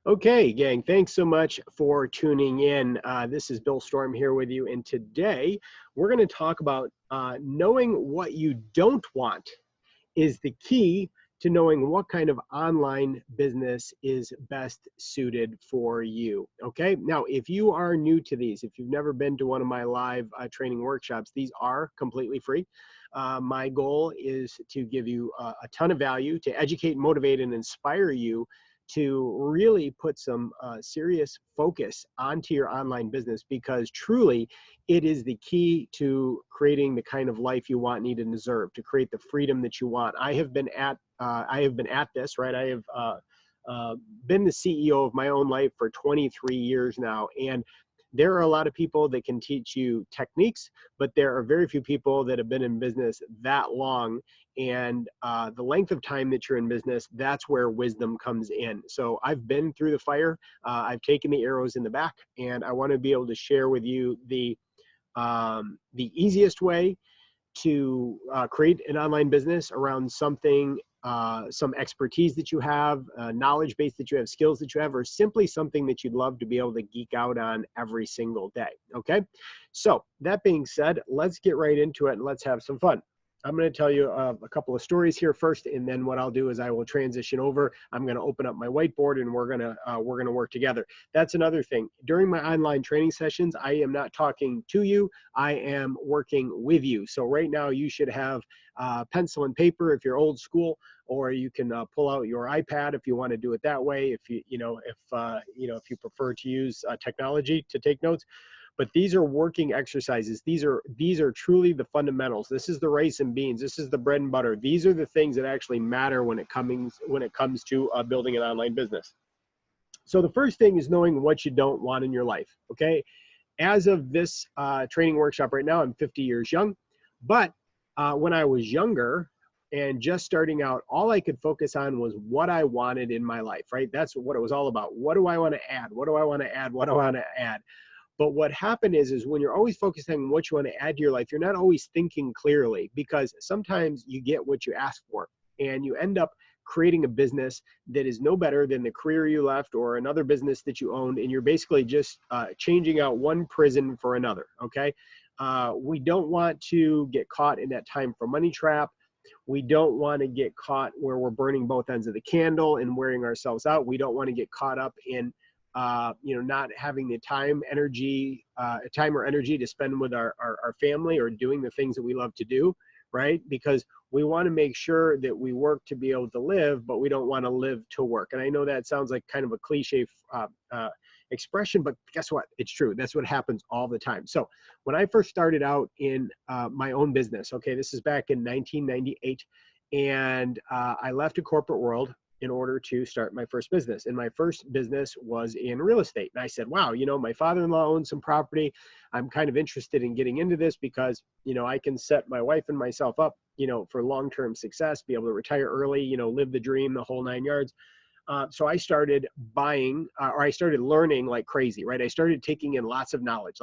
Okay, gang, thanks so much for tuning in. This is Bill Storm here with you, and today we're going to talk about knowing what you don't want is the key to knowing what kind of online business is best suited for you. Okay, now if you are new to these, if you've never been to one of my live training workshops, these are completely free. My goal is to give you a ton of value, to educate, motivate, and inspire you to really put some serious focus onto your online business, because truly it is the key to creating the kind of life you want, need, and deserve, to create the freedom that you want. I have been at this, right? I have been the CEO of my own life for 23 years now, and there are a lot of people that can teach you techniques, but there are very few people that have been in business that long. And the length of time that you're in business, that's where wisdom comes in. So I've been through the fire, I've taken the arrows in the back, and I want to be able to share with you the easiest way to create an online business around something, some expertise that you have, knowledge base that you have, skills that you have, or simply something that you'd love to be able to geek out on every single day. Okay. So that being said, let's get right into it and let's have some fun. I'm going to tell you a couple of stories here first, and then what I'll do is I will transition over. I'm going to open up my whiteboard, and we're going to work together. That's another thing. During my online training sessions, I am not talking to you. I am working with you. So right now, you should have pencil and paper if you're old school, or you can pull out your iPad if you want to do it that way. If if you prefer to use technology to take notes. But these are working exercises. These are truly the fundamentals. This is the rice and beans. This is the bread and butter. These are the things that actually matter when it comes to building an online business. So the first thing is knowing what you don't want in your life. Okay, as of this training workshop right now, I'm 50 years young, but when I was younger and just starting out, all I could focus on was what I wanted in my life, right? That's what it was all about. What do I want to add? What do I want to add? What do I want to add? But what happened is when you're always focusing on what you want to add to your life, you're not always thinking clearly, because sometimes you get what you ask for and you end up creating a business that is no better than the career you left or another business that you owned. And you're basically just changing out one prison for another. Okay. We don't want to get caught in that time for money trap. We don't want to get caught where we're burning both ends of the candle and wearing ourselves out. We don't want to get caught up in not having the time or energy to spend with our family or doing the things that we love to do, right? Because we want to make sure that we work to be able to live, but we don't want to live to work. And I know that sounds like kind of a cliche expression, but guess what? It's true. That's what happens all the time. So when I first started out in my own business, okay, this is back in 1998, and I left a corporate world in order to start my first business. And my first business was in real estate. And I said, wow, my father-in-law owns some property. I'm kind of interested in getting into this because, I can set my wife and myself up, for long-term success, be able to retire early, live the dream, the whole 9 yards. So I started I started learning like crazy, right? I started taking in lots of knowledge.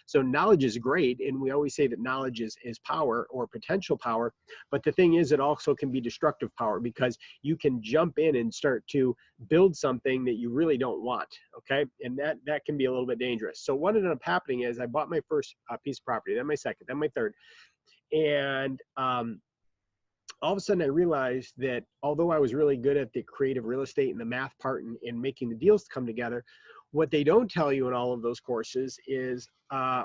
So knowledge is great. And we always say that knowledge is power or potential power. But the thing is, it also can be destructive power, because you can jump in and start to build something that you really don't want. Okay. And that can be a little bit dangerous. So what ended up happening is I bought my first piece of property, then my second, then my third. And all of a sudden I realized that although I was really good at the creative real estate and the math part and making the deals come together, what they don't tell you in all of those courses is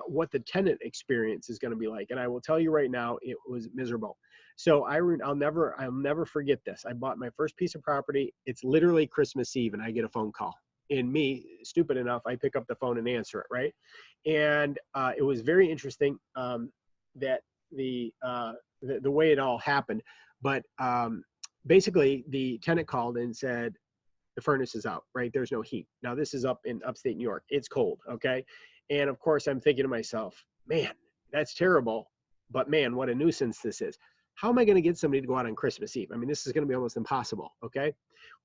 what the tenant experience is going to be like. And I will tell you right now, it was miserable. So I'll never forget this. I bought my first piece of property. It's literally Christmas Eve, and I get a phone call. And me, stupid enough, I pick up the phone and answer it, right? And it was very interesting that the way it all happened. But basically, the tenant called and said, the furnace is out, right? There's no heat. Now, this is up in upstate New York. It's cold, okay? And of course, I'm thinking to myself, man, that's terrible. But man, what a nuisance this is. how am I going to get somebody to go out on Christmas Eve? I mean, this is going to be almost impossible. Okay.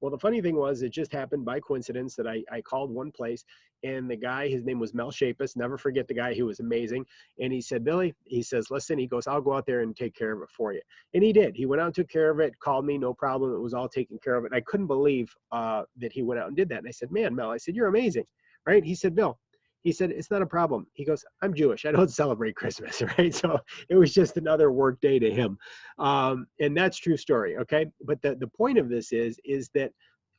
Well, the funny thing was, it just happened by coincidence that I called one place, and the guy, his name was Mel Shapus. Never forget the guy. He was amazing. And he said, Billy, he says, listen, he goes, I'll go out there and take care of it for you. And he did. He went out and took care of it, called me, no problem. It was all taken care of. And I couldn't believe that he went out and did that. And I said, man, Mel, I said, you're amazing. Right. He said, Bill, he said, it's not a problem. He goes, I'm Jewish. I don't celebrate Christmas, right? So it was just another work day to him. And that's true story, okay? But the point of this is that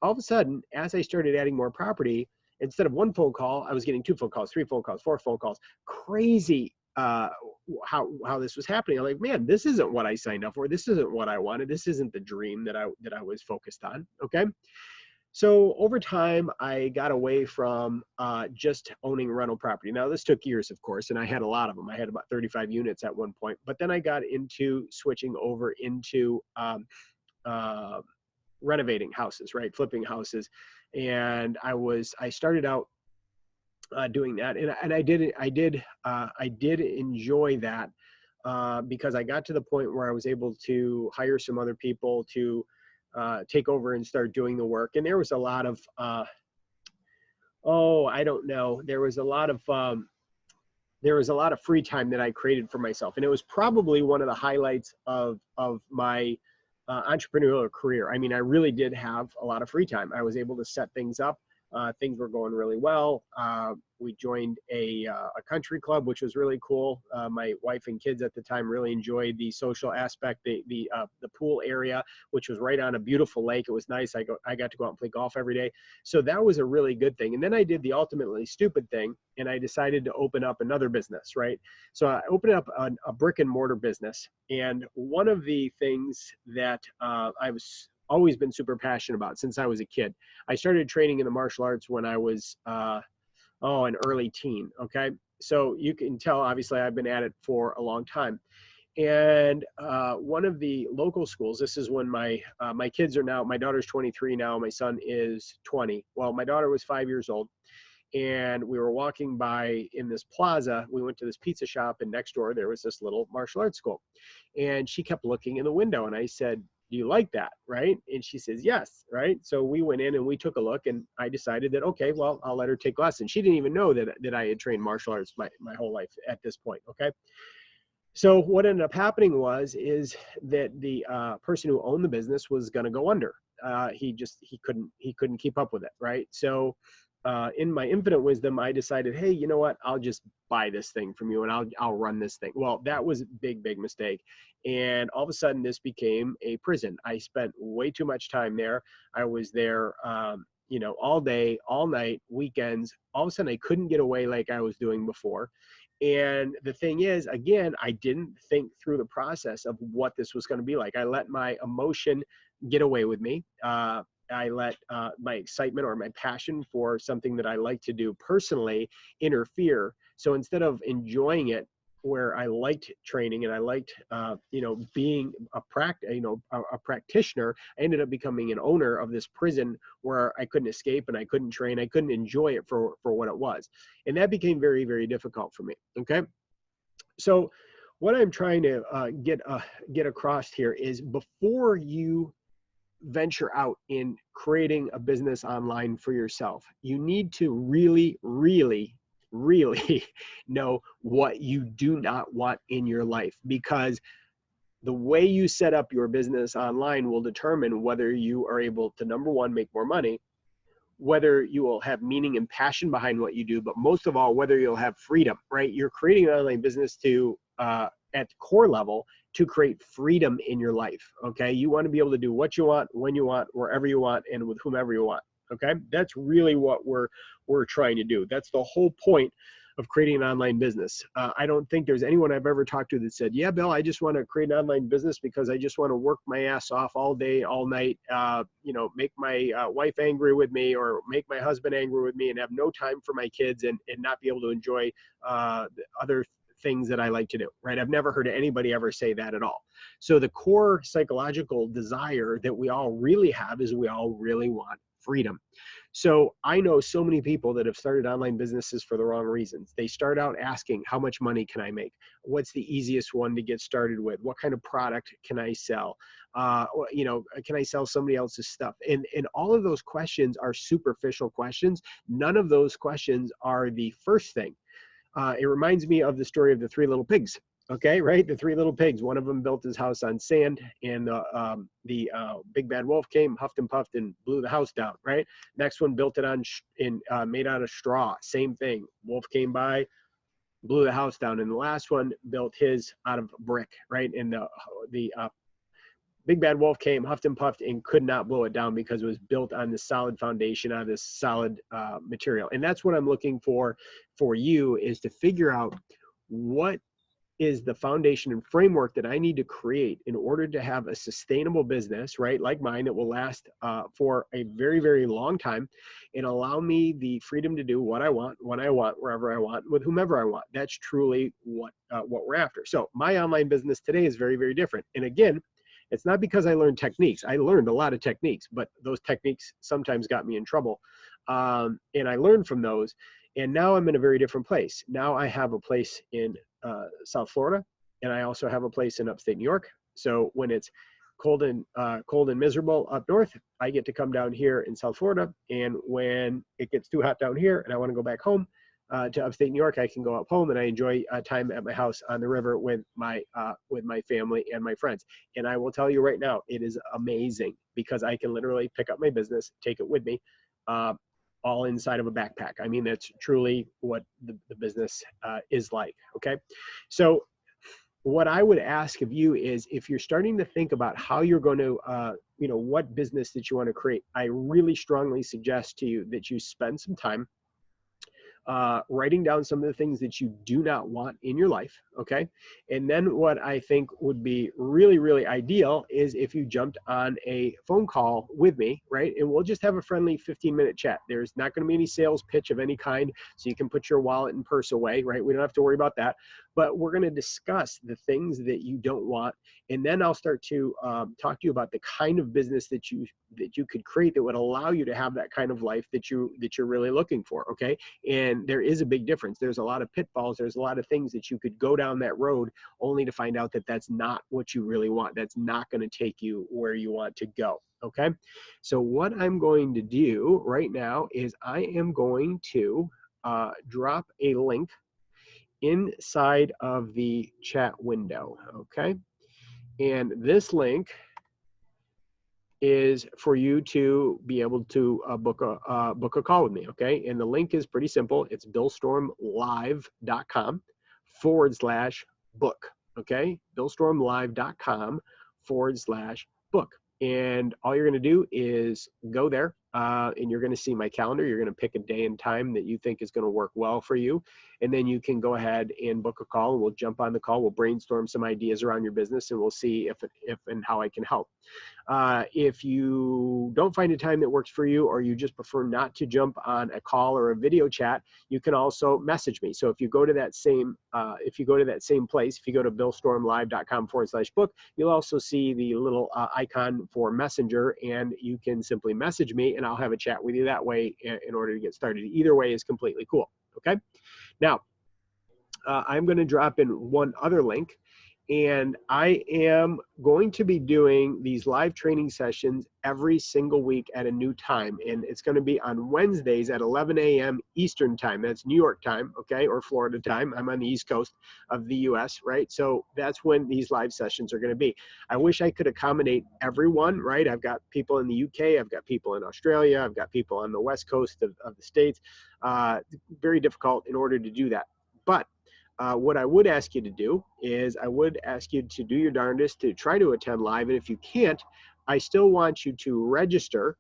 all of a sudden, as I started adding more property, instead of one phone call, I was getting 2 phone calls, 3 phone calls, 4 phone calls. Crazy how this was happening. I'm like, man, this isn't what I signed up for. This isn't what I wanted. This isn't the dream that I was focused on, okay? So over time, I got away from just owning rental property. Now, this took years, of course, and I had a lot of them. I had about 35 units at one point. But then I got into switching over into renovating houses, right? Flipping houses. And I started out doing that. And I did enjoy that because I got to the point where I was able to hire some other people to take over and start doing the work. And there was a lot of, I don't know. There was a lot of free time that I created for myself. And it was probably one of the highlights of my entrepreneurial career. I mean, I really did have a lot of free time. I was able to set things up. Things were going really well. We joined a country club, which was really cool. My wife and kids at the time really enjoyed the social aspect, the pool area, which was right on a beautiful lake. It was nice. I got to go out and play golf every day. So that was a really good thing. And then I did the ultimately stupid thing, and I decided to open up another business, right? So I opened up a brick and mortar business. And one of the things that I was always been super passionate about since I was a kid. I started training in the martial arts when I was an early teen. Okay, so you can tell obviously I've been at it for a long time. And one of the local schools, this is when my kids are now, my daughter's 23 now, my son is 20. Well, my daughter was 5 years old, and we were walking by in this plaza. We went to this pizza shop, and next door there was this little martial arts school. And she kept looking in the window, and I said, do you like that, right? And she says, yes, right? So we went in and we took a look, and I decided that, okay, well, I'll let her take lessons. She didn't even know that I had trained martial arts my whole life at this point, okay? So what ended up happening is that the person who owned the business was going to go under. He couldn't keep up with it, right? So in my infinite wisdom, I decided, hey, you know what? I'll just buy this thing from you, and I'll run this thing. Well, that was a big mistake. And all of a sudden, this became a prison. I spent way too much time there. I was there, all day, all night, weekends. All of a sudden, I couldn't get away like I was doing before. And the thing is, again, I didn't think through the process of what this was going to be like. I let my emotion get away with me. I let my excitement or my passion for something that I like to do personally interfere. So instead of enjoying it, where I liked training and I liked, being a practitioner, I ended up becoming an owner of this prison where I couldn't escape and I couldn't train. I couldn't enjoy it for what it was. And that became very, very difficult for me. Okay. So what I'm trying to get across here is, before you venture out in creating a business online for yourself, you need to really, really, really know what you do not want in your life, because the way you set up your business online will determine whether you are able to, number one, make more money, whether you will have meaning and passion behind what you do, but most of all, whether you'll have freedom, right? You're creating an online business to, at the core level, to create freedom in your life, okay? You want to be able to do what you want, when you want, wherever you want, and with whomever you want, okay? That's really what we're trying to do. That's the whole point of creating an online business. I don't think there's anyone I've ever talked to that said, yeah, Bill, I just want to create an online business because I just want to work my ass off all day, all night, make my wife angry with me or make my husband angry with me and have no time for my kids and not be able to enjoy other things that I like to do, right? I've never heard anybody ever say that at all. So the core psychological desire that we all really have is we all really want freedom. So I know so many people that have started online businesses for the wrong reasons. They start out asking, how much money can I make? What's the easiest one to get started with? What kind of product can I sell? Can I sell somebody else's stuff? And all of those questions are superficial questions. None of those questions are the first thing. It reminds me of the story of the three little pigs. Okay, right? The three little pigs. One of them built his house on sand, and the big bad wolf came, huffed and puffed, and blew the house down. Right? Next one built it on made out of straw. Same thing. Wolf came by, blew the house down, and the last one built his out of brick. Right? And the big bad wolf came, huffed and puffed, and could not blow it down because it was built on this solid foundation, on this solid material. And that's what I'm looking for you, is to figure out what is the foundation and framework that I need to create in order to have a sustainable business, right, like mine, that will last for a very, very long time and allow me the freedom to do what I want, when I want, wherever I want, with whomever I want. That's truly what we're after. So my online business today is very, very different. And again, it's not because I learned techniques. I learned a lot of techniques, but those techniques sometimes got me in trouble. And I learned from those. And now I'm in a very different place. Now I have a place in South Florida, and I also have a place in upstate New York. So when it's cold and miserable up north, I get to come down here in South Florida. And when it gets too hot down here and I want to go back home to upstate New York, I can go up home, and I enjoy time at my house on the river with my family and my friends. And I will tell you right now, it is amazing because I can literally pick up my business, take it with me, all inside of a backpack. I mean, that's truly what the business is like. Okay. So what I would ask of you is, if you're starting to think about how you're going to, what business that you want to create, I really strongly suggest to you that you spend some time writing down some of the things that you do not want in your life, okay? And then what I think would be really, really ideal is if you jumped on a phone call with me, right? And we'll just have a friendly 15-minute chat. There's not going to be any sales pitch of any kind, so you can put your wallet and purse away, right? We don't have to worry about that. But we're going to discuss the things that you don't want, and then I'll start to talk to you about the kind of business that you could create that would allow you to have that kind of life that you're really looking for, okay? And there is a big difference. There's a lot of pitfalls. There's a lot of things that you could go down that road only to find out that that's not what you really want. That's not going to take you where you want to go, okay? So what I'm going to do right now is I am going to drop a link inside of the chat window, okay? And this link is for you to be able to book a call with me, okay? And the link is pretty simple. It's billstormlive.com/book, okay? billstormlive.com/book. And all you're going to do is go there, and you're going to see my calendar. You're going to pick a day and time that you think is going to work well for you. And then you can go ahead and book a call, and we'll jump on the call. We'll brainstorm some ideas around your business, and we'll see if and how I can help. If you don't find a time that works for you, or you just prefer not to jump on a call or a video chat, you can also message me. So if you go to that same place, if you go to billstormlive.com/book, you'll also see the little icon for Messenger, and you can simply message me, and I'll have a chat with you that way in order to get started. Either way is completely cool. Okay. Now, I'm going to drop in one other link, and I am going to be doing these live training sessions every single week at a new time. And it's going to be on Wednesdays at 11 a.m. Eastern time. That's New York time, okay, or Florida time. I'm on the East Coast of the US, right? So that's when these live sessions are going to be. I wish I could accommodate everyone, right? I've got people in the UK, I've got people in Australia, I've got people on the West Coast of the States. Very difficult in order to do that. But what I would ask you to do is I would ask you to do your darndest to try to attend live. And if you can't, I still want you to register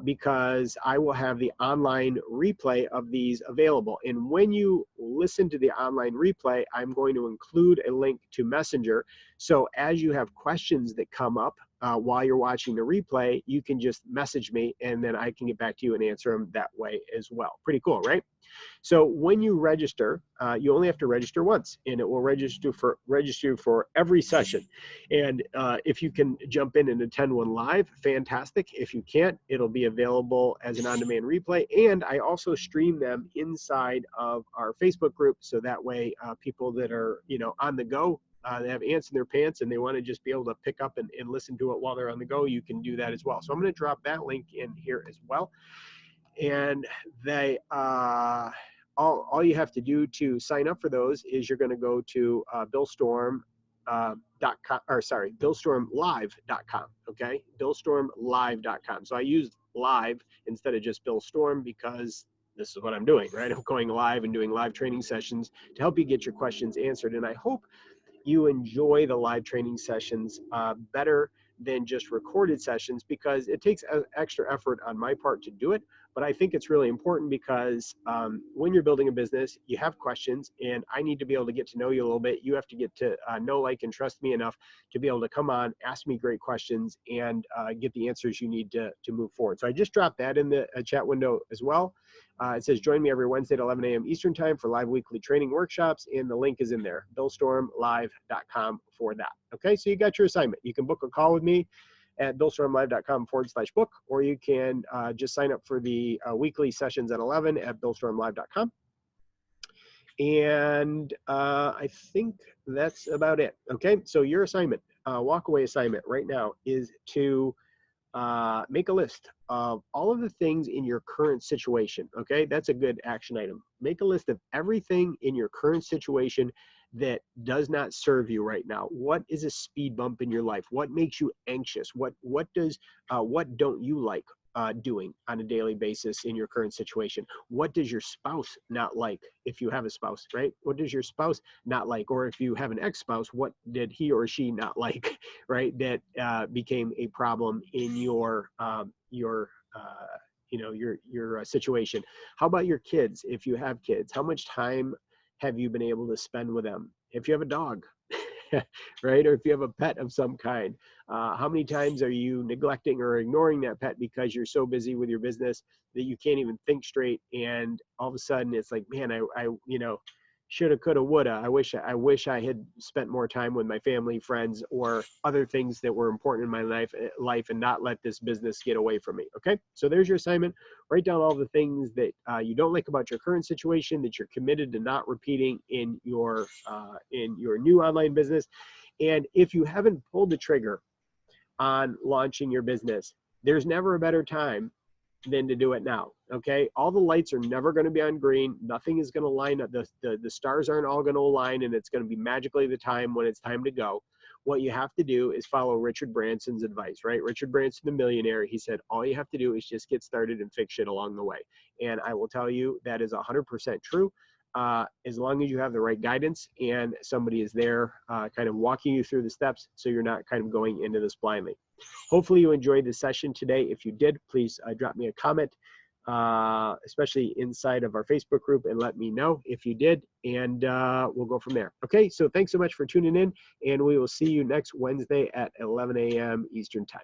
because I will have the online replay of these available. And when you listen to the online replay, I'm going to include a link to Messenger. So as you have questions that come up while you're watching the replay, you can just message me and then I can get back to you and answer them that way as well. Pretty cool, right? So when you register, you only have to register once, and it will register for every session. And if you can jump in and attend one live, fantastic. If you can't, it'll be available as an on-demand replay. And I also stream them inside of our Facebook group, so that way people that are on the go, they have ants in their pants and they want to just be able to pick up and listen to it while they're on the go, you can do that as well. So I'm going to drop that link in here as well. And they all you have to do to sign up for those is you're going to go to billstorm.com, or sorry, billstormlive.com. Okay, billstormlive.com. So I used live instead of just Bill Storm because this is what I'm doing, right? I'm going live and doing live training sessions to help you get your questions answered. And I hope you enjoy the live training sessions better than just recorded sessions, because it takes extra effort on my part to do it. But I think it's really important because when you're building a business, you have questions, and I need to be able to get to know you a little bit. You have to get to know, like, and trust me enough to be able to come on, ask me great questions, and get the answers you need to move forward. So I just dropped that in the chat window as well. It says, join me every Wednesday at 11 a.m. Eastern time for live weekly training workshops, and the link is in there, billstormlive.com for that. Okay, so you got your assignment. You can book a call with me at billstormlive.com/book, or you can just sign up for the weekly sessions at 11 at billstormlive.com. And I think that's about it. Okay, so your assignment, walk-away assignment right now, is to make a list of all of the things in your current situation. Okay, that's a good action item. Make a list of everything in your current situation that does not serve you right now. What is a speed bump in your life? What makes you anxious? What don't you like doing on a daily basis in your current situation? What does your spouse not like, if you have a spouse, right? What does your spouse not like? Or if you have an ex-spouse, what did he or she not like, right? That became a problem in your situation. How about your kids? If you have kids, how much time have you been able to spend with them? If you have a dog, right? Or if you have a pet of some kind, how many times are you neglecting or ignoring that pet because you're so busy with your business that you can't even think straight? And all of a sudden it's like, man, I shoulda, coulda, woulda. I wish I had spent more time with my family, friends, or other things that were important in my life, and not let this business get away from me. Okay, so there's your assignment. Write down all the things that you don't like about your current situation that you're committed to not repeating in your new online business. And if you haven't pulled the trigger on launching your business, there's never a better time than to do it now. Okay, all the lights are never going to be on green. Nothing is going to line up. The stars aren't all going to align, and it's going to be magically the time when it's time to go. What you have to do is follow Richard Branson's advice, right? Richard Branson, the millionaire, he said, all you have to do is just get started and fix shit along the way. And I will tell you that is 100% true. As long as you have the right guidance and somebody is there kind of walking you through the steps, so you're not kind of going into this blindly. Hopefully you enjoyed the session today. If you did, please drop me a comment, especially inside of our Facebook group, and let me know if you did, and we'll go from there. Okay, so thanks so much for tuning in, and we will see you next Wednesday at 11 a.m. Eastern time.